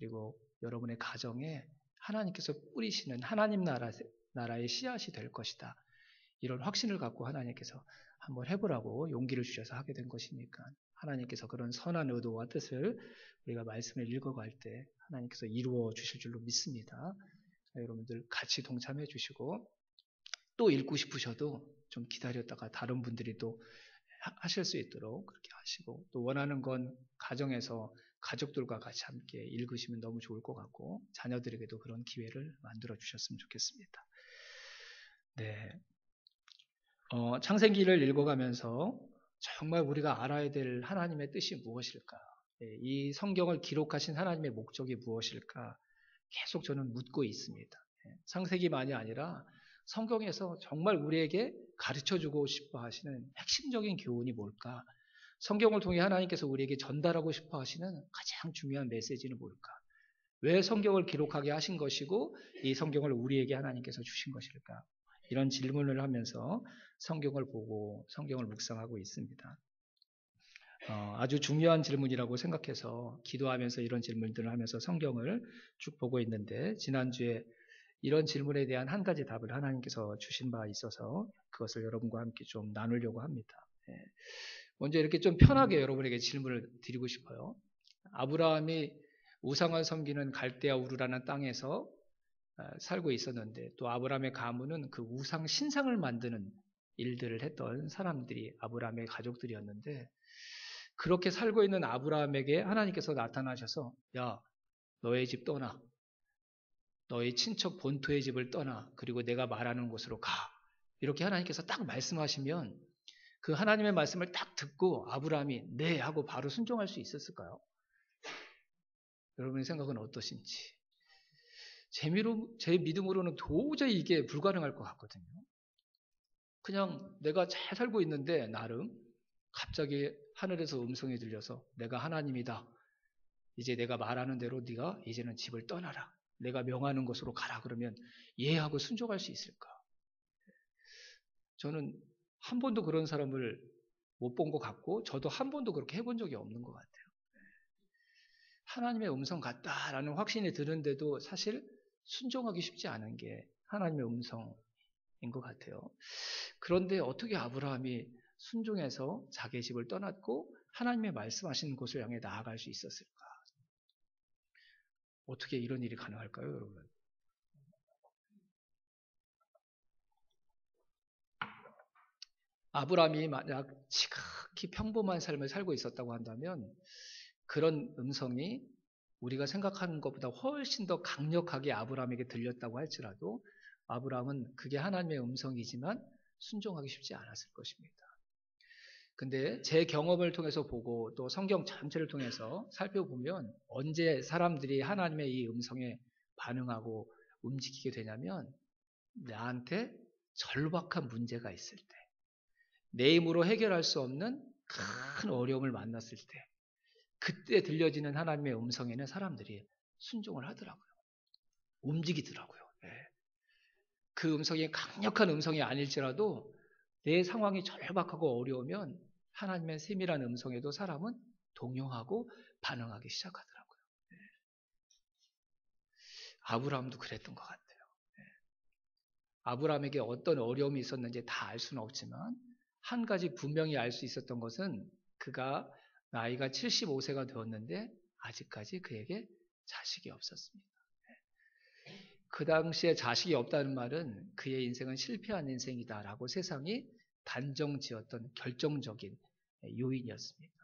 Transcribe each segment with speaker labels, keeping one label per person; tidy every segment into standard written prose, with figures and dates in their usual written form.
Speaker 1: 그리고 여러분의 가정에 하나님께서 뿌리시는 하나님 나라의 씨앗이 될 것이다. 이런 확신을 갖고 하나님께서 한번 해보라고 용기를 주셔서 하게 된 것이니까 하나님께서 그런 선한 의도와 뜻을 우리가 말씀을 읽어갈 때 하나님께서 이루어 주실 줄로 믿습니다. 여러분들 같이 동참해 주시고 또 읽고 싶으셔도 좀 기다렸다가 다른 분들이 또 하실 수 있도록 그렇게 하시고 또 원하는 건 가정에서 가족들과 같이 함께 읽으시면 너무 좋을 것 같고 자녀들에게도 그런 기회를 만들어 주셨으면 좋겠습니다. 네, 창세기를 읽어가면서 정말 우리가 알아야 될 하나님의 뜻이 무엇일까? 이 성경을 기록하신 하나님의 목적이 무엇일까? 계속 저는 묻고 있습니다. 창세기만이 아니라 성경에서 정말 우리에게 가르쳐주고 싶어 하시는 핵심적인 교훈이 뭘까? 성경을 통해 하나님께서 우리에게 전달하고 싶어 하시는 가장 중요한 메시지는 뭘까? 왜 성경을 기록하게 하신 것이고 이 성경을 우리에게 하나님께서 주신 것일까? 이런 질문을 하면서 성경을 보고 성경을 묵상하고 있습니다. 아주 중요한 질문이라고 생각해서 기도하면서 이런 질문들을 하면서 성경을 쭉 보고 있는데 지난주에 이런 질문에 대한 한 가지 답을 하나님께서 주신 바 있어서 그것을 여러분과 함께 좀 나누려고 합니다. 먼저 이렇게 좀 편하게 여러분에게 질문을 드리고 싶어요. 아브라함이 우상을 섬기는 갈대아 우르라는 땅에서 살고 있었는데 또 아브라함의 가문은 그 우상 신상을 만드는 일들을 했던 사람들이 아브라함의 가족들이었는데 그렇게 살고 있는 아브라함에게 하나님께서 나타나셔서 야, 너의 집 떠나. 너의 친척 본토의 집을 떠나. 그리고 내가 말하는 곳으로 가. 이렇게 하나님께서 딱 말씀하시면 그 하나님의 말씀을 딱 듣고 아브라함이 네 하고 바로 순종할 수 있었을까요? 여러분의 생각은 어떠신지. 제 믿음으로는 도저히 이게 불가능할 것 같거든요. 그냥 내가 잘 살고 있는데 나름 갑자기 하늘에서 음성이 들려서 내가 하나님이다. 이제 내가 말하는 대로 네가 이제는 집을 떠나라. 내가 명하는 곳으로 가라. 그러면 예 하고 순종할 수 있을까? 저는 한 번도 그런 사람을 못 본 것 같고 저도 한 번도 그렇게 해본 적이 없는 것 같아요. 하나님의 음성 같다라는 확신이 드는데도 사실 순종하기 쉽지 않은 게 하나님의 음성인 것 같아요. 그런데 어떻게 아브라함이 순종해서 자기의 집을 떠났고 하나님의 말씀하시는 곳을 향해 나아갈 수 있었을까? 어떻게 이런 일이 가능할까요, 여러분? 아브라함이 만약 지극히 평범한 삶을 살고 있었다고 한다면 그런 음성이 우리가 생각하는 것보다 훨씬 더 강력하게 아브라함에게 들렸다고 할지라도 아브라함은 그게 하나님의 음성이지만 순종하기 쉽지 않았을 것입니다. 근데 제 경험을 통해서 보고 또 성경 전체를 통해서 살펴보면 언제 사람들이 하나님의 이 음성에 반응하고 움직이게 되냐면 나한테 절박한 문제가 있을 때, 내 힘으로 해결할 수 없는 큰 어려움을 만났을 때, 그때 들려지는 하나님의 음성에는 사람들이 순종을 하더라고요. 움직이더라고요. 네. 그 음성이 강력한 음성이 아닐지라도 내 상황이 절박하고 어려우면 하나님의 세밀한 음성에도 사람은 동요하고 반응하기 시작하더라고요. 네. 아브라함도 그랬던 것 같아요. 네. 아브라함에게 어떤 어려움이 있었는지 다 알 수는 없지만 한 가지 분명히 알 수 있었던 것은 그가 나이가 75세가 되었는데 아직까지 그에게 자식이 없었습니다. 그 당시에 자식이 없다는 말은 그의 인생은 실패한 인생이다라고 세상이 단정 지었던 결정적인 요인이었습니다.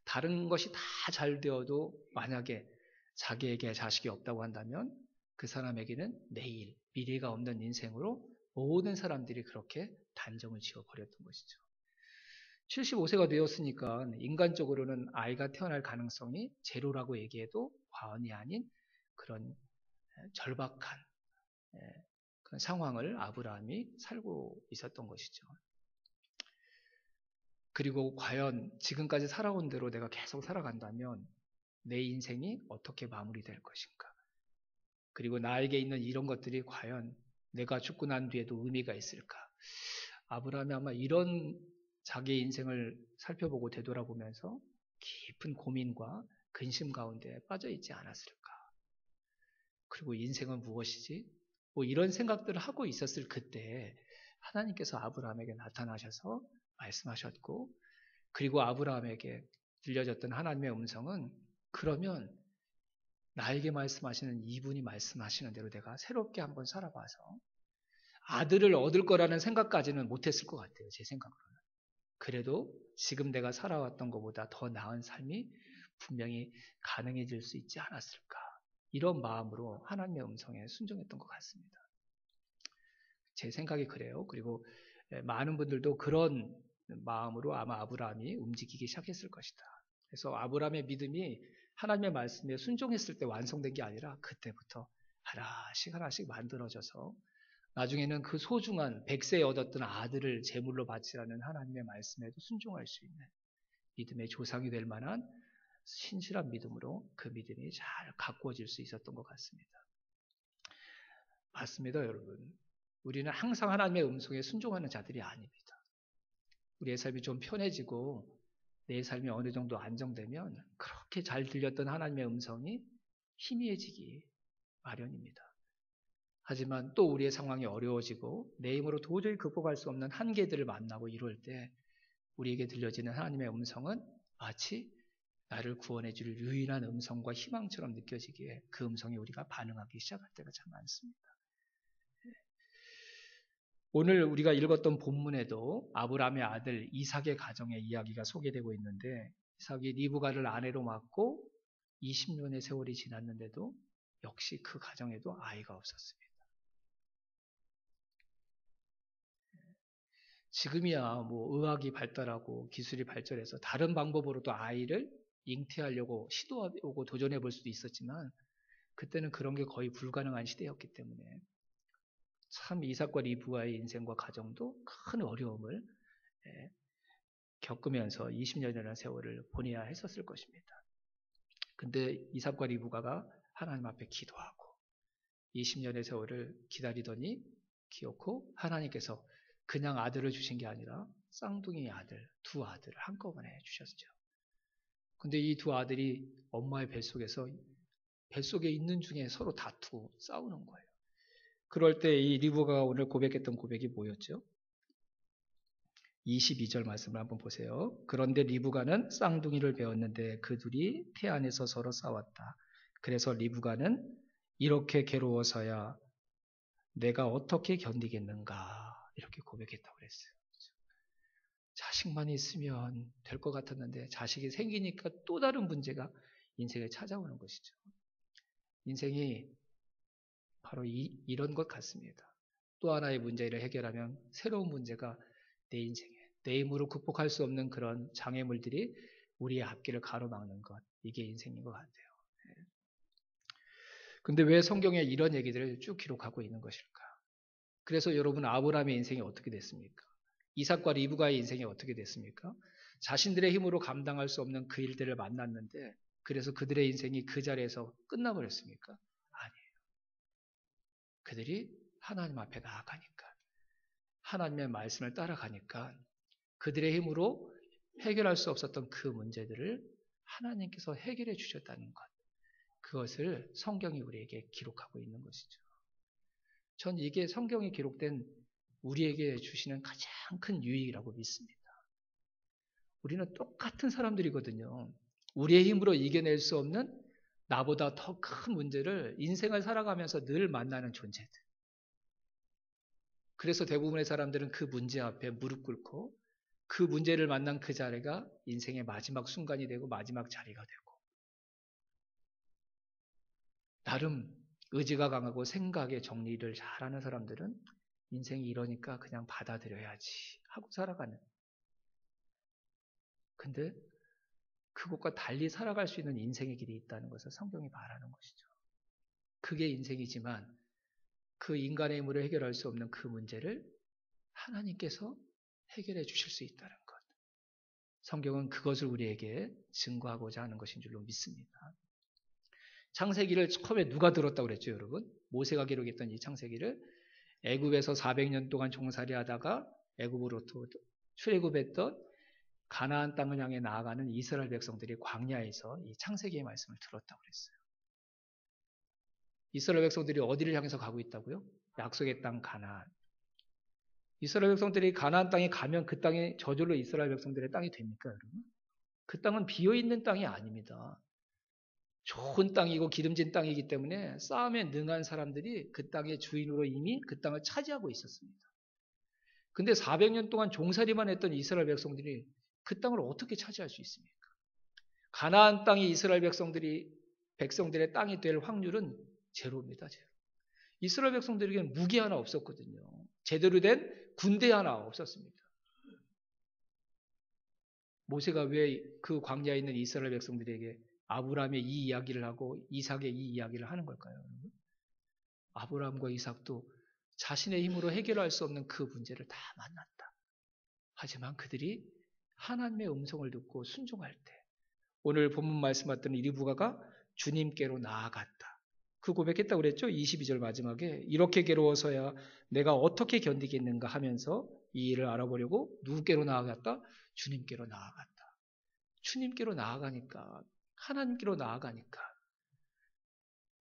Speaker 1: 다른 것이 다 잘 되어도 만약에 자기에게 자식이 없다고 한다면 그 사람에게는 내일, 미래가 없는 인생으로 모든 사람들이 그렇게 단정을 지어버렸던 것이죠. 75세가 되었으니까 인간적으로는 아이가 태어날 가능성이 제로라고 얘기해도 과언이 아닌 그런 절박한 그런 상황을 아브라함이 살고 있었던 것이죠. 그리고 과연 지금까지 살아온 대로 내가 계속 살아간다면 내 인생이 어떻게 마무리될 것인가? 그리고 나에게 있는 이런 것들이 과연 내가 죽고 난 뒤에도 의미가 있을까? 아브라함이 아마 이런 자기의 인생을 살펴보고 되돌아보면서 깊은 고민과 근심 가운데 빠져 있지 않았을까? 그리고 인생은 무엇이지? 뭐 이런 생각들을 하고 있었을 그때 하나님께서 아브라함에게 나타나셔서 말씀하셨고, 그리고 아브라함에게 들려졌던 하나님의 음성은, 그러면 나에게 말씀하시는 이분이 말씀하시는 대로 내가 새롭게 한번 살아봐서 아들을 얻을 거라는 생각까지는 못했을 것 같아요. 제 생각으로는. 그래도 지금 내가 살아왔던 것보다 더 나은 삶이 분명히 가능해질 수 있지 않았을까. 이런 마음으로 하나님의 음성에 순종했던 것 같습니다. 제 생각이 그래요. 그리고 많은 분들도 그런 마음으로 아마 아브라함이 움직이기 시작했을 것이다. 그래서 아브라함의 믿음이 하나님의 말씀에 순종했을 때 완성된 게 아니라 그때부터 하나씩 하나씩 만들어져서 나중에는 그 소중한 100세에 얻었던 아들을 제물로 바치라는 하나님의 말씀에도 순종할 수 있는 믿음의 조상이 될 만한 신실한 믿음으로 그 믿음이 잘 가꾸어질 수 있었던 것 같습니다. 맞습니다, 여러분. 우리는 항상 하나님의 음성에 순종하는 자들이 아닙니다. 우리의 삶이 좀 편해지고 내 삶이 어느 정도 안정되면 그렇게 잘 들렸던 하나님의 음성이 희미해지기 마련입니다. 하지만 또 우리의 상황이 어려워지고 내 힘으로 도저히 극복할 수 없는 한계들을 만나고 이럴 때 우리에게 들려지는 하나님의 음성은 마치 나를 구원해 줄 유일한 음성과 희망처럼 느껴지기에 그 음성에 우리가 반응하기 시작할 때가 참 많습니다. 오늘 우리가 읽었던 본문에도 아브라함의 아들 이삭의 가정의 이야기가 소개되고 있는데, 이삭이 리브가를 아내로 맞고 20년의 세월이 지났는데도 역시 그 가정에도 아이가 없었습니다. 지금이야 뭐 의학이 발달하고 기술이 발전해서 다른 방법으로도 아이를 잉태하려고 시도하고 도전해 볼 수도 있었지만, 그때는 그런 게 거의 불가능한 시대였기 때문에 참 이삭과 리브가의 인생과 가정도 큰 어려움을 겪으면서 20년이라는 세월을 보내야 했었을 것입니다. 근데 이삭과 리브가가 하나님 앞에 기도하고 20년의 세월을 기다리더니 기어코 하나님께서 그냥 아들을 주신 게 아니라 쌍둥이 아들, 두 아들을 한꺼번에 주셨죠. 근데 이 두 아들이 엄마의 뱃속에 있는 중에 서로 다투고 싸우는 거예요. 그럴 때 이 리브가가 오늘 고백했던 고백이 뭐였죠? 22절 말씀을 한번 보세요. 그런데 리브가는 쌍둥이를 배웠는데 그 둘이 태 안에서 서로 싸웠다. 그래서 리브가는 이렇게 괴로워서야 내가 어떻게 견디겠는가, 이렇게 고백했다고 그랬어요. 자식만 있으면 될 것 같았는데 자식이 생기니까 또 다른 문제가 인생에 찾아오는 것이죠. 인생이 바로 이런 것 같습니다. 또 하나의 문제를 해결하면 새로운 문제가 내 인생에, 내 힘으로 극복할 수 없는 그런 장애물들이 우리의 앞길을 가로막는 것, 이게 인생인 것 같아요. 근데 왜 성경에 이런 얘기들을 쭉 기록하고 있는 것일까? 그래서 여러분, 아브라함의 인생이 어떻게 됐습니까? 이삭과 리브가의 인생이 어떻게 됐습니까? 자신들의 힘으로 감당할 수 없는 그 일들을 만났는데 그래서 그들의 인생이 그 자리에서 끝나버렸습니까? 아니에요. 그들이 하나님 앞에 나아가니까, 하나님의 말씀을 따라가니까 그들의 힘으로 해결할 수 없었던 그 문제들을 하나님께서 해결해 주셨다는 것, 그것을 성경이 우리에게 기록하고 있는 것이죠. 전 이게 성경에 기록된 우리에게 주시는 가장 큰 유익이라고 믿습니다. 우리는 똑같은 사람들이거든요. 우리의 힘으로 이겨낼 수 없는 나보다 더 큰 문제를 인생을 살아가면서 늘 만나는 존재들. 그래서 대부분의 사람들은 그 문제 앞에 무릎 꿇고 그 문제를 만난 그 자리가 인생의 마지막 순간이 되고 마지막 자리가 되고, 나름 의지가 강하고 생각의 정리를 잘하는 사람들은 인생이 이러니까 그냥 받아들여야지 하고 살아가는, 근데 그것과 달리 살아갈 수 있는 인생의 길이 있다는 것을 성경이 말하는 것이죠. 그게 인생이지만 그 인간의 힘으로 해결할 수 없는 그 문제를 하나님께서 해결해 주실 수 있다는 것. 성경은 그것을 우리에게 증거하고자 하는 것인 줄로 믿습니다. 창세기를 처음에 누가 들었다고 그랬죠, 여러분? 모세가 기록했던 이 창세기를 애굽에서 400년 동안 종살이 하다가 애굽으로부터 출애굽했던 가나안 땅을 향해 나아가는 이스라엘 백성들이 광야에서 이 창세기의 말씀을 들었다고 그랬어요. 이스라엘 백성들이 어디를 향해서 가고 있다고요? 약속의 땅 가나안. 이스라엘 백성들이 가나안 땅에 가면 그 땅이 저절로 이스라엘 백성들의 땅이 됩니까, 여러분? 그 땅은 비어있는 땅이 아닙니다. 좋은 땅이고 기름진 땅이기 때문에 싸움에 능한 사람들이 그 땅의 주인으로 이미 그 땅을 차지하고 있었습니다. 근데 400년 동안 종살이만 했던 이스라엘 백성들이 그 땅을 어떻게 차지할 수 있습니까? 가나안 땅이 이스라엘 백성들의 땅이 될 확률은 제로입니다. 제로. 이스라엘 백성들에게는 무기 하나 없었거든요. 제대로 된 군대 하나 없었습니다. 모세가 왜 그 광야에 있는 이스라엘 백성들에게 아브라함의 이 이야기를 하고 이삭의 이 이야기를 하는 걸까요? 아브라함과 이삭도 자신의 힘으로 해결할 수 없는 그 문제를 다 만났다. 하지만 그들이 하나님의 음성을 듣고 순종할 때 오늘 본문 말씀했던 리브가가 주님께로 나아갔다. 그 고백했다고 그랬죠? 22절 마지막에 이렇게 괴로워서야 내가 어떻게 견디겠는가 하면서 이 일을 알아보려고 누구께로 나아갔다? 주님께로 나아갔다. 주님께로 나아가니까 하나님께로 나아가니까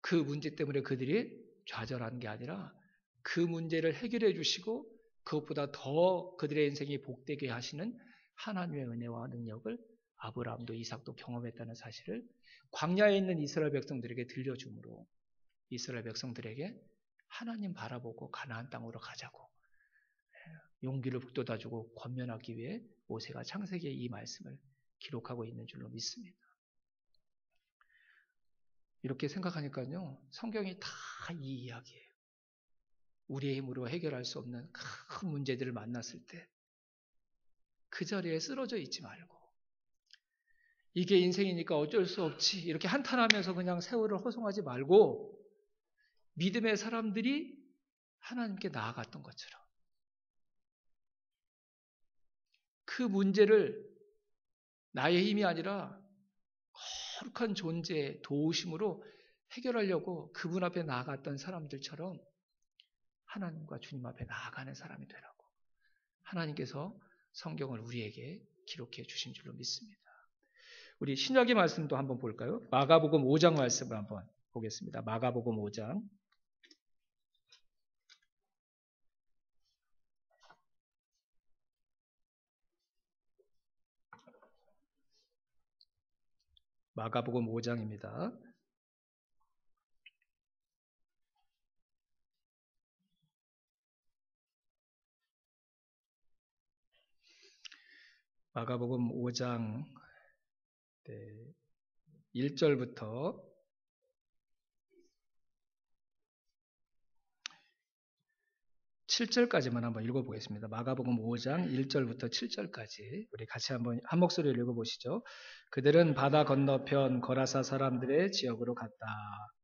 Speaker 1: 그 문제 때문에 그들이 좌절한 게 아니라 그 문제를 해결해 주시고 그것보다 더 그들의 인생이 복되게 하시는 하나님의 은혜와 능력을 아브라함도 이삭도 경험했다는 사실을 광야에 있는 이스라엘 백성들에게 들려주므로 이스라엘 백성들에게 하나님 바라보고 가나안 땅으로 가자고 용기를 북돋아주고 권면하기 위해 모세가 창세기의 이 말씀을 기록하고 있는 줄로 믿습니다. 이렇게 생각하니까요, 성경이 다 이 이야기예요. 우리의 힘으로 해결할 수 없는 큰 문제들을 만났을 때 그 자리에 쓰러져 있지 말고 이게 인생이니까 어쩔 수 없지 이렇게 한탄하면서 그냥 세월을 허송하지 말고 믿음의 사람들이 하나님께 나아갔던 것처럼 그 문제를 나의 힘이 아니라 거룩한 존재의 도우심으로 해결하려고 그분 앞에 나아갔던 사람들처럼 하나님과 주님 앞에 나아가는 사람이 되라고 하나님께서 성경을 우리에게 기록해 주신 줄로 믿습니다. 우리 신약의 말씀도 한번 볼까요? 마가복음 5장 말씀을 한번 보겠습니다. 마가복음 5장. 마가복음 5장입니다. 마가복음 5장 1절부터 7절까지만 한번 읽어보겠습니다. 마가복음 5장 1절부터 7절까지 우리 같이 한번 한 목소리로 읽어보시죠. 그들은 바다 건너편 거라사 사람들의 지역으로 갔다.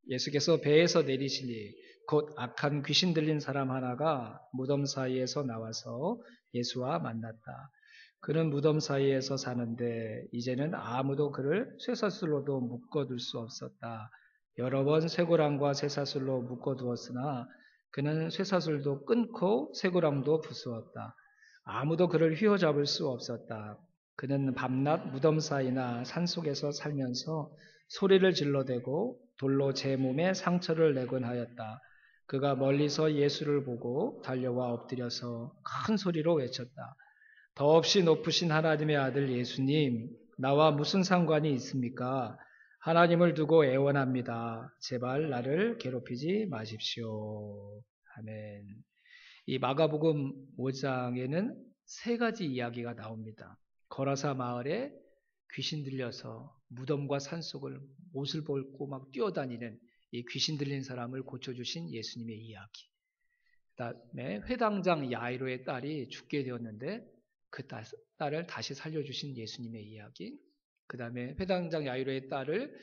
Speaker 1: 예수께서 배에서 내리시니 곧 악한 귀신 들린 사람 하나가 무덤 사이에서 나와서 예수와 만났다. 그는 무덤 사이에서 사는데 이제는 아무도 그를 쇠사슬로도 묶어둘 수 없었다. 여러 번 쇠고랑과 쇠사슬로 묶어두었으나 그는 쇠사슬도 끊고 쇠고랑도 부수었다. 아무도 그를 휘어잡을 수 없었다. 그는 밤낮 무덤 사이나 산속에서 살면서 소리를 질러대고 돌로 제 몸에 상처를 내곤 하였다. 그가 멀리서 예수를 보고 달려와 엎드려서 큰 소리로 외쳤다. 더없이 높으신 하나님의 아들 예수님, 나와 무슨 상관이 있습니까? 하나님을 두고 애원합니다. 제발 나를 괴롭히지 마십시오. 아멘. 이 마가복음 5장에는 세 가지 이야기가 나옵니다. 거라사 마을에 귀신 들려서 무덤과 산속을 옷을 벗고 막 뛰어다니는 이 귀신 들린 사람을 고쳐주신 예수님의 이야기. 그다음에 회당장 야이로의 딸이 죽게 되었는데 그 딸을 다시 살려주신 예수님의 이야기. 그 다음에 회당장 야이로의 딸을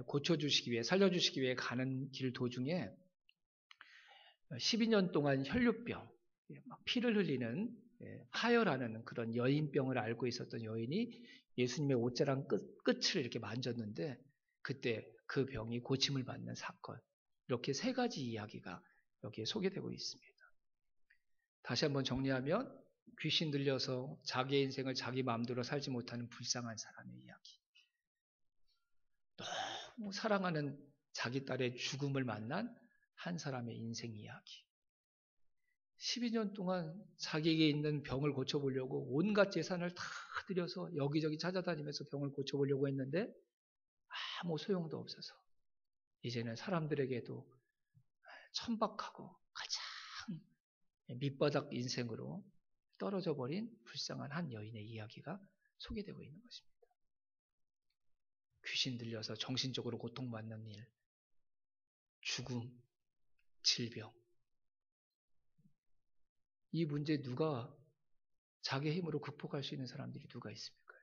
Speaker 1: 고쳐주시기 위해 살려주시기 위해 가는 길 도중에 12년 동안 혈류병, 막 피를 흘리는 하혈하는 그런 여인병을 앓고 있었던 여인이 예수님의 옷자랑 끝을 이렇게 만졌는데 그때 그 병이 고침을 받는 사건. 이렇게 세 가지 이야기가 여기에 소개되고 있습니다. 다시 한번 정리하면 귀신 들려서 자기의 인생을 자기 마음대로 살지 못하는 불쌍한 사람의 이야기. 너무 사랑하는 자기 딸의 죽음을 만난 한 사람의 인생 이야기. 12년 동안 자기에게 있는 병을 고쳐보려고 온갖 재산을 다 들여서 여기저기 찾아다니면서 병을 고쳐보려고 했는데 아무 소용도 없어서 이제는 사람들에게도 천박하고 가장 밑바닥 인생으로 떨어져 버린 불쌍한 한 여인의 이야기가 소개되고 있는 것입니다. 귀신 들려서 정신적으로 고통받는 일, 죽음, 질병. 이 문제 누가 자기의 힘으로 극복할 수 있는 사람들이 누가 있습니까?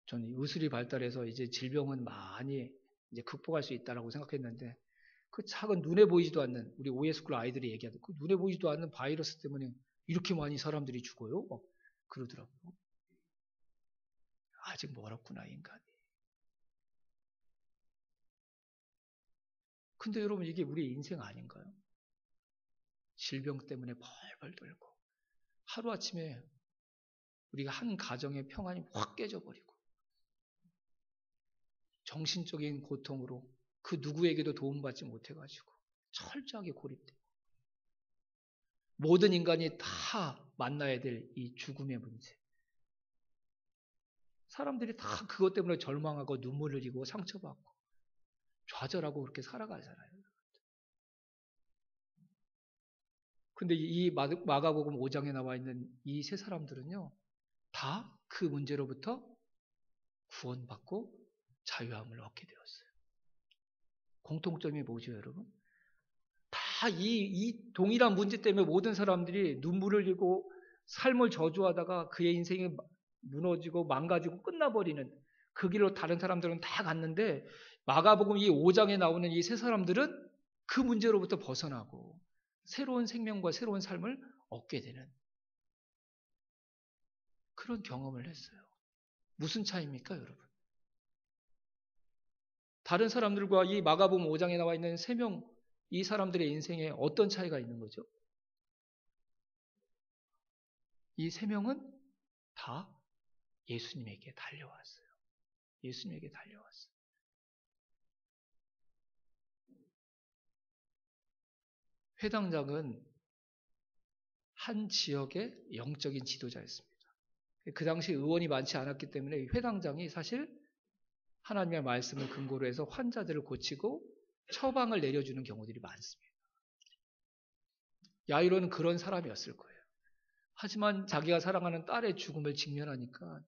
Speaker 1: 저는 의술이 발달해서 이제 질병은 많이 이제 극복할 수 있다라고 생각했는데 그 작은 눈에 보이지도 않는 우리 오예스쿨 아이들이 얘기하던 그 눈에 보이지도 않는 바이러스 때문에 이렇게 많이 사람들이 죽어요? 그러더라고요. 아직 멀었구나 인간이. 근데 여러분 이게 우리 인생 아닌가요? 질병 때문에 벌벌 떨고 하루아침에 우리가 한 가정의 평안이 확 깨져버리고 정신적인 고통으로 그 누구에게도 도움받지 못해가지고 철저하게 고립되고 모든 인간이 다 만나야 될 이 죽음의 문제. 사람들이 다 그것 때문에 절망하고 눈물 흘리고 상처받고 좌절하고 그렇게 살아가잖아요. 근데 이 마가복음 5장에 나와 있는 이 세 사람들은요, 다 그 문제로부터 구원받고 자유함을 얻게 되었어요. 공통점이 뭐죠, 여러분? 다 이 동일한 문제 때문에 모든 사람들이 눈물을 흘리고 삶을 저주하다가 그의 인생이 무너지고 망가지고 끝나버리는 그 길로 다른 사람들은 다 갔는데 마가복음 이 5장에 나오는 이 세 사람들은 그 문제로부터 벗어나고 새로운 생명과 새로운 삶을 얻게 되는 그런 경험을 했어요. 무슨 차이입니까, 여러분? 다른 사람들과 이 마가복음 5장에 나와 있는 세 명, 이 사람들의 인생에 어떤 차이가 있는 거죠? 이 세 명은 다 예수님에게 달려왔어요. 예수님에게 달려왔어요. 회당장은 한 지역의 영적인 지도자였습니다. 그 당시 의원이 많지 않았기 때문에 회당장이 사실 하나님의 말씀을 근거로 해서 환자들을 고치고 처방을 내려주는 경우들이 많습니다. 야이로는 그런 사람이었을 거예요. 하지만 자기가 사랑하는 딸의 죽음을 직면하니까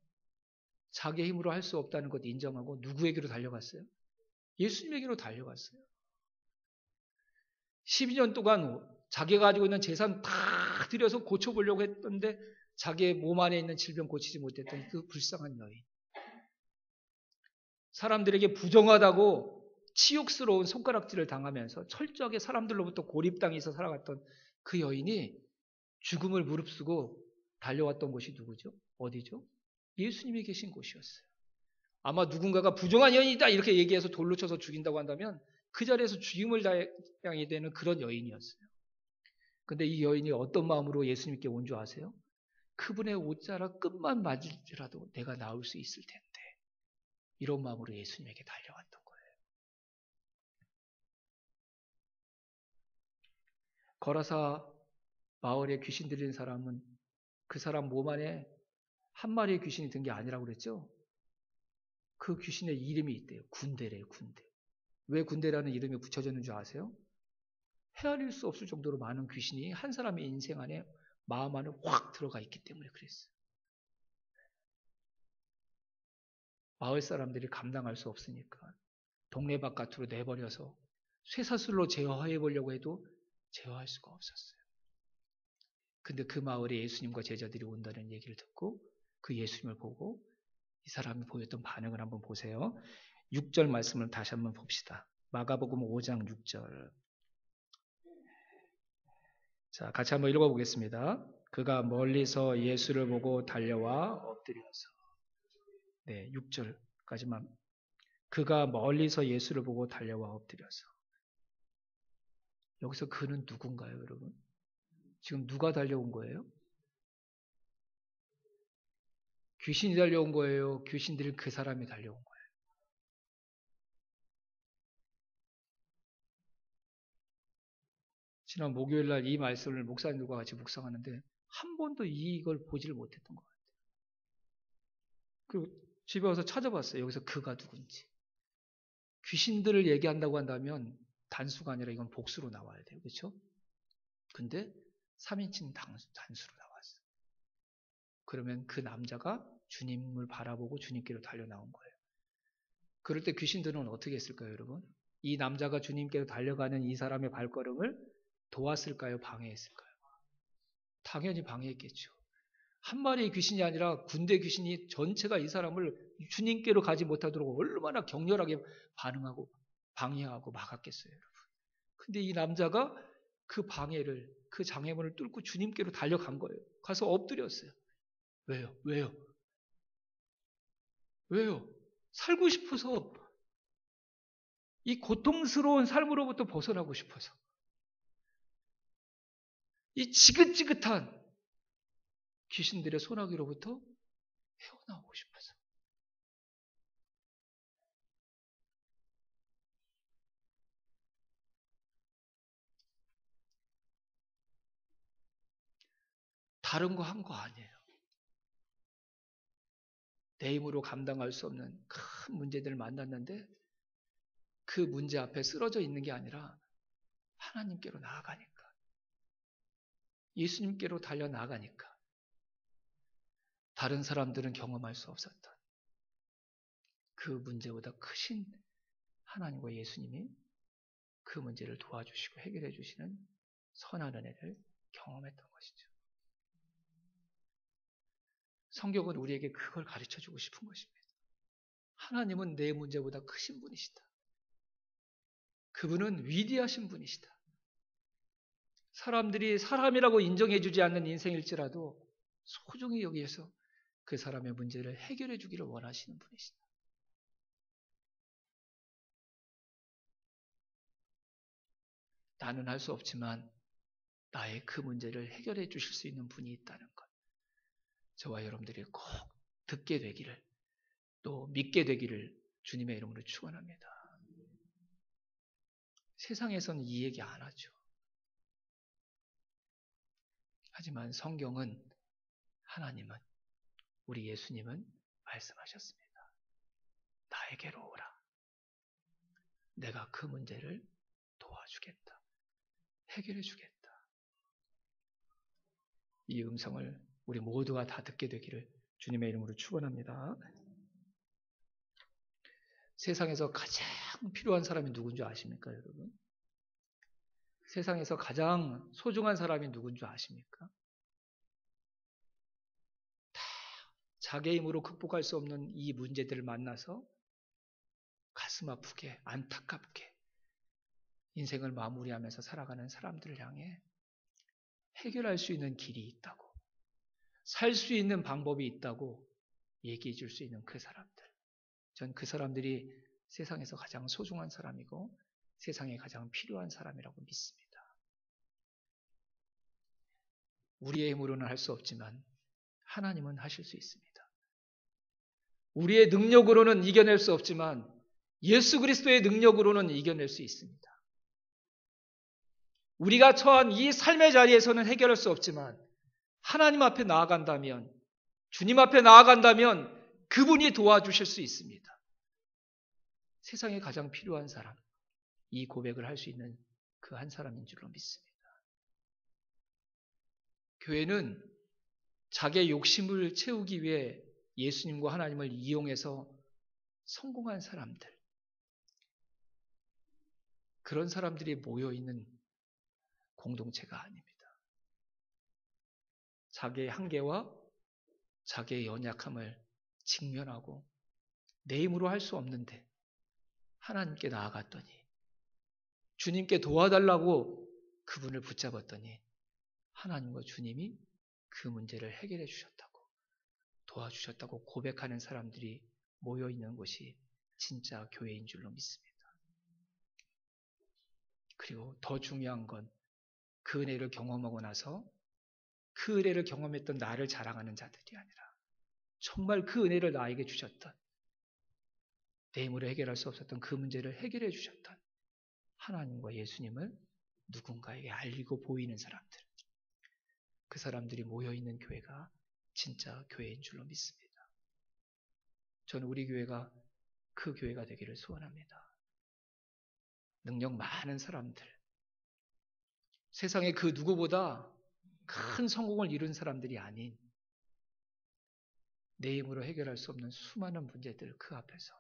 Speaker 1: 자기의 힘으로 할 수 없다는 것 인정하고 누구에게로 달려갔어요? 예수님에게로 달려갔어요. 12년 동안 자기가 가지고 있는 재산 다 들여서 고쳐보려고 했던데 자기의 몸 안에 있는 질병 고치지 못했던 그 불쌍한 여인. 사람들에게 부정하다고 치욕스러운 손가락질을 당하면서 철저하게 사람들로부터 고립당해서 살아갔던 그 여인이 죽음을 무릅쓰고 달려왔던 곳이 누구죠? 어디죠? 예수님이 계신 곳이었어요. 아마 누군가가 부정한 여인이다 이렇게 얘기해서 돌로 쳐서 죽인다고 한다면 그 자리에서 죽임을 당하게 되는 그런 여인이었어요. 근데 이 여인이 어떤 마음으로 예수님께 온 줄 아세요? 그분의 옷자락 끝만 맞을지라도 내가 나올 수 있을 텐데 이런 마음으로 예수님에게 달려왔던 거예요. 거라사 마을에 귀신 들린 사람은 그 사람 몸 안에 한 마리의 귀신이 든 게 아니라고 그랬죠? 그 귀신의 이름이 있대요. 군대래요, 군대. 왜 군대라는 이름이 붙여졌는 줄 아세요? 헤아릴 수 없을 정도로 많은 귀신이 한 사람의 인생 안에 마음 안에 확 들어가 있기 때문에 그랬어요. 마을 사람들이 감당할 수 없으니까 동네 바깥으로 내버려서 쇠사슬로 제어해 보려고 해도 제어할 수가 없었어요. 근데 그 마을에 예수님과 제자들이 온다는 얘기를 듣고 그 예수님을 보고 이 사람이 보였던 반응을 한번 보세요. 6절 말씀을 다시 한번 봅시다. 마가복음 5장 6절. 자, 같이 한번 읽어보겠습니다. 그가 멀리서 예수를 보고 달려와 엎드려서. 네, 6절까지만. 그가 멀리서 예수를 보고 달려와 엎드려서. 여기서 그는 누군가요, 여러분? 지금 누가 달려온 거예요? 귀신이 달려온 거예요? 귀신들이 그 사람이 달려온 거예요? 지난 목요일 날 이 말씀을 목사님들과 같이 묵상하는데 한 번도 이걸 보지를 못했던 것 같아요. 그리고 집에 와서 찾아봤어요. 여기서 그가 누군지. 귀신들을 얘기한다고 한다면 단수가 아니라 이건 복수로 나와야 돼요. 그렇죠? 근데 3인칭 단수로 나왔어요. 그러면 그 남자가 주님을 바라보고 주님께로 달려 나온 거예요. 그럴 때 귀신들은 어떻게 했을까요, 여러분? 이 남자가 주님께로 달려가는 이 사람의 발걸음을 도왔을까요? 방해했을까요? 당연히 방해했겠죠. 한 마리의 귀신이 아니라 군대 귀신이 전체가 이 사람을 주님께로 가지 못하도록 얼마나 격렬하게 반응하고 방해하고 막았겠어요, 여러분. 근데 이 남자가 그 방해를, 그 장애물을 뚫고 주님께로 달려간 거예요. 가서 엎드렸어요. 왜요? 왜요? 왜요? 살고 싶어서, 이 고통스러운 삶으로부터 벗어나고 싶어서, 이 지긋지긋한 귀신들의 소나기로부터 헤어나오고 싶어서. 다른 거 한 거 아니에요. 내 힘으로 감당할 수 없는 큰 문제들을 만났는데 그 문제 앞에 쓰러져 있는 게 아니라 하나님께로 나아가니까, 예수님께로 달려 나아가니까 다른 사람들은 경험할 수 없었던 그 문제보다 크신 하나님과 예수님이 그 문제를 도와주시고 해결해 주시는 선한 은혜를 경험했던 것이죠. 성경은 우리에게 그걸 가르쳐 주고 싶은 것입니다. 하나님은 내 문제보다 크신 분이시다. 그분은 위대하신 분이시다. 사람들이 사람이라고 인정해 주지 않는 인생일지라도 소중히 여기에서 그 사람의 문제를 해결해 주기를 원하시는 분이시다. 나는 할 수 없지만 나의 그 문제를 해결해 주실 수 있는 분이 있다는 것. 저와 여러분들이 꼭 듣게 되기를, 또 믿게 되기를 주님의 이름으로 축원합니다. 세상에서는 이 얘기 안 하죠. 하지만 성경은, 하나님은, 우리 예수님은 말씀하셨습니다. 나에게로 오라. 내가 그 문제를 도와주겠다. 해결해 주겠다. 이 음성을 우리 모두가 다 듣게 되기를 주님의 이름으로 축원합니다. 세상에서 가장 필요한 사람이 누군지 아십니까, 여러분? 세상에서 가장 소중한 사람이 누군지 아십니까? 다 자기 힘으로 극복할 수 없는 이 문제들을 만나서 가슴 아프게, 안타깝게 인생을 마무리하면서 살아가는 사람들을 향해 해결할 수 있는 길이 있다고, 살 수 있는 방법이 있다고 얘기해 줄 수 있는 그 사람들. 전 그 사람들이 세상에서 가장 소중한 사람이고 세상에 가장 필요한 사람이라고 믿습니다. 우리의 힘으로는 할 수 없지만 하나님은 하실 수 있습니다. 우리의 능력으로는 이겨낼 수 없지만 예수 그리스도의 능력으로는 이겨낼 수 있습니다. 우리가 처한 이 삶의 자리에서는 해결할 수 없지만 하나님 앞에 나아간다면, 주님 앞에 나아간다면 그분이 도와주실 수 있습니다. 세상에 가장 필요한 사람, 이 고백을 할 수 있는 그 한 사람인 줄로 믿습니다. 교회는 자기의 욕심을 채우기 위해 예수님과 하나님을 이용해서 성공한 사람들, 그런 사람들이 모여있는 공동체가 아닙니다. 자기의 한계와 자기의 연약함을 직면하고 내 힘으로 할 수 없는데 하나님께 나아갔더니, 주님께 도와달라고 그분을 붙잡았더니 하나님과 주님이 그 문제를 해결해 주셨다고, 도와주셨다고 고백하는 사람들이 모여있는 곳이 진짜 교회인 줄로 믿습니다. 그리고 더 중요한 건 그 은혜를 경험하고 나서 그 은혜를 경험했던 나를 자랑하는 자들이 아니라 정말 그 은혜를 나에게 주셨던, 내 힘으로 해결할 수 없었던 그 문제를 해결해 주셨던 하나님과 예수님을 누군가에게 알리고 보이는 사람들, 그 사람들이 모여있는 교회가 진짜 교회인 줄로 믿습니다. 저는 우리 교회가 그 교회가 되기를 소원합니다. 능력 많은 사람들, 세상에 그 누구보다 큰 성공을 이룬 사람들이 아닌 내 힘으로 해결할 수 없는 수많은 문제들 그 앞에서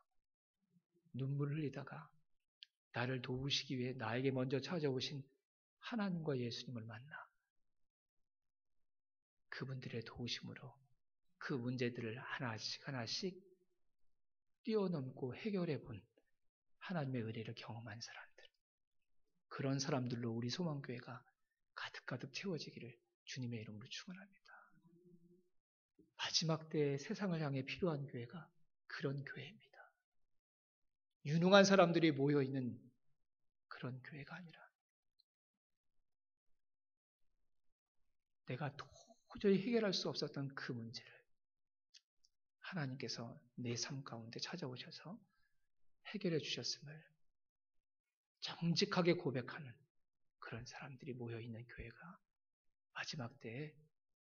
Speaker 1: 눈물을 흘리다가 나를 도우시기 위해 나에게 먼저 찾아오신 하나님과 예수님을 만나 그분들의 도우심으로 그 문제들을 하나씩 하나씩 뛰어넘고 해결해 본 하나님의 은혜를 경험한 사람들, 그런 사람들로 우리 소망교회가 가득가득 채워지기를 주님의 이름으로 축원합니다. 마지막 때에 세상을 향해 필요한 교회가 그런 교회입니다. 유능한 사람들이 모여있는 그런 교회가 아니라 내가 도저히 해결할 수 없었던 그 문제를 하나님께서 내 삶 가운데 찾아오셔서 해결해 주셨음을 정직하게 고백하는 그런 사람들이 모여있는 교회가 마지막 때에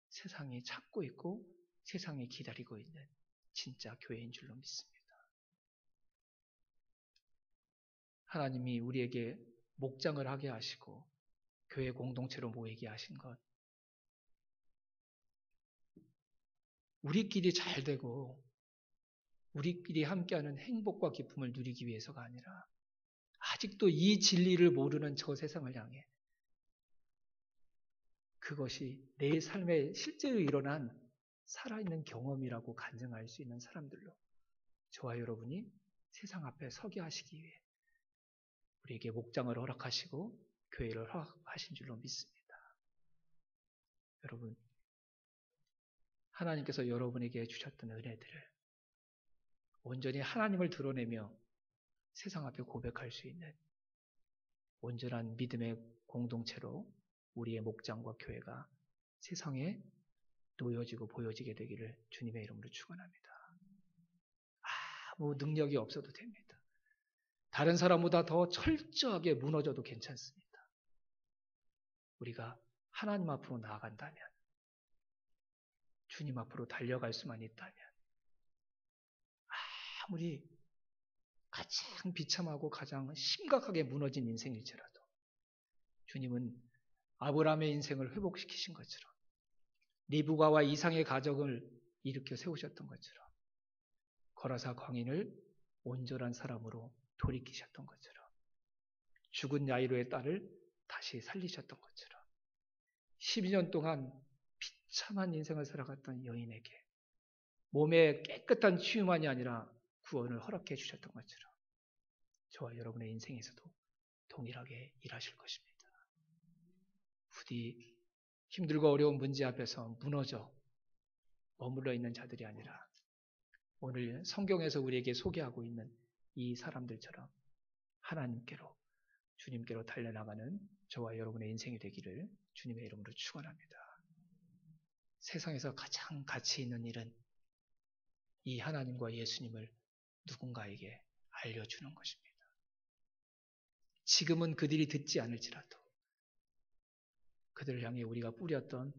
Speaker 1: 세상이 찾고 있고 세상이 기다리고 있는 진짜 교회인 줄로 믿습니다. 하나님이 우리에게 목장을 하게 하시고 교회 공동체로 모이게 하신 것, 우리끼리 잘 되고 우리끼리 함께하는 행복과 기쁨을 누리기 위해서가 아니라 아직도 이 진리를 모르는 저 세상을 향해 그것이 내 삶에 실제로 일어난 살아있는 경험이라고 간증할 수 있는 사람들로 저와 여러분이 세상 앞에 서게 하시기 위해 우리에게 목장을 허락하시고 교회를 허락하신 줄로 믿습니다. 여러분, 하나님께서 여러분에게 주셨던 은혜들을 온전히 하나님을 드러내며 세상 앞에 고백할 수 있는 온전한 믿음의 공동체로 우리의 목장과 교회가 세상에 놓여지고 보여지게 되기를 주님의 이름으로 축원합니다. 아무 능력이 없어도 됩니다. 다른 사람보다 더 철저하게 무너져도 괜찮습니다. 우리가 하나님 앞으로 나아간다면, 주님 앞으로 달려갈 수만 있다면, 아무리 가장 비참하고 가장 심각하게 무너진 인생일지라도 주님은 아브라함의 인생을 회복시키신 것처럼 리브가와 이상의 가정을 일으켜 세우셨던 것처럼 거라사 광인을 온전한 사람으로 돌이키셨던 것처럼 죽은 야이로의 딸을 다시 살리셨던 것처럼 12년 동안 비참한 인생을 살아갔던 여인에게 몸의 깨끗한 치유만이 아니라 구원을 허락해 주셨던 것처럼 저와 여러분의 인생에서도 동일하게 일하실 것입니다. 부디 힘들고 어려운 문제 앞에서 무너져 머물러 있는 자들이 아니라 오늘 성경에서 우리에게 소개하고 있는 이 사람들처럼 하나님께로, 주님께로 달려나가는 저와 여러분의 인생이 되기를 주님의 이름으로 축원합니다. 세상에서 가장 가치 있는 일은 이 하나님과 예수님을 누군가에게 알려주는 것입니다. 지금은 그들이 듣지 않을지라도 그들을 향해 우리가 뿌렸던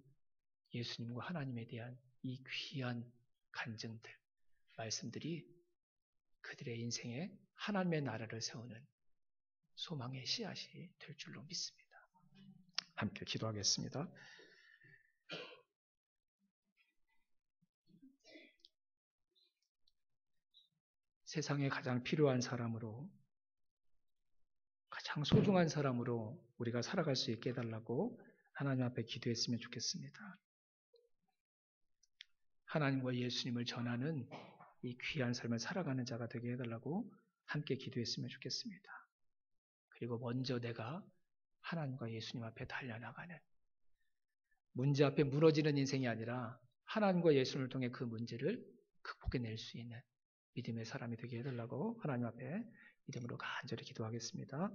Speaker 1: 예수님과 하나님에 대한 이 귀한 간증들, 말씀들이 그들의 인생에 하나님의 나라를 세우는 소망의 씨앗이 될 줄로 믿습니다. 함께 기도하겠습니다. 세상에 가장 필요한 사람으로, 가장 소중한 사람으로 우리가 살아갈 수 있게 해달라고 하나님 앞에 기도했으면 좋겠습니다. 하나님과 예수님을 전하는 이 귀한 삶을 살아가는 자가 되게 해달라고 함께 기도했으면 좋겠습니다. 그리고 먼저 내가 하나님과 예수님 앞에 달려나가는, 문제 앞에 무너지는 인생이 아니라 하나님과 예수님을 통해 그 문제를 극복해낼 수 있는 믿음의 사람이 되게 해달라고 하나님 앞에 믿음으로 간절히 기도하겠습니다.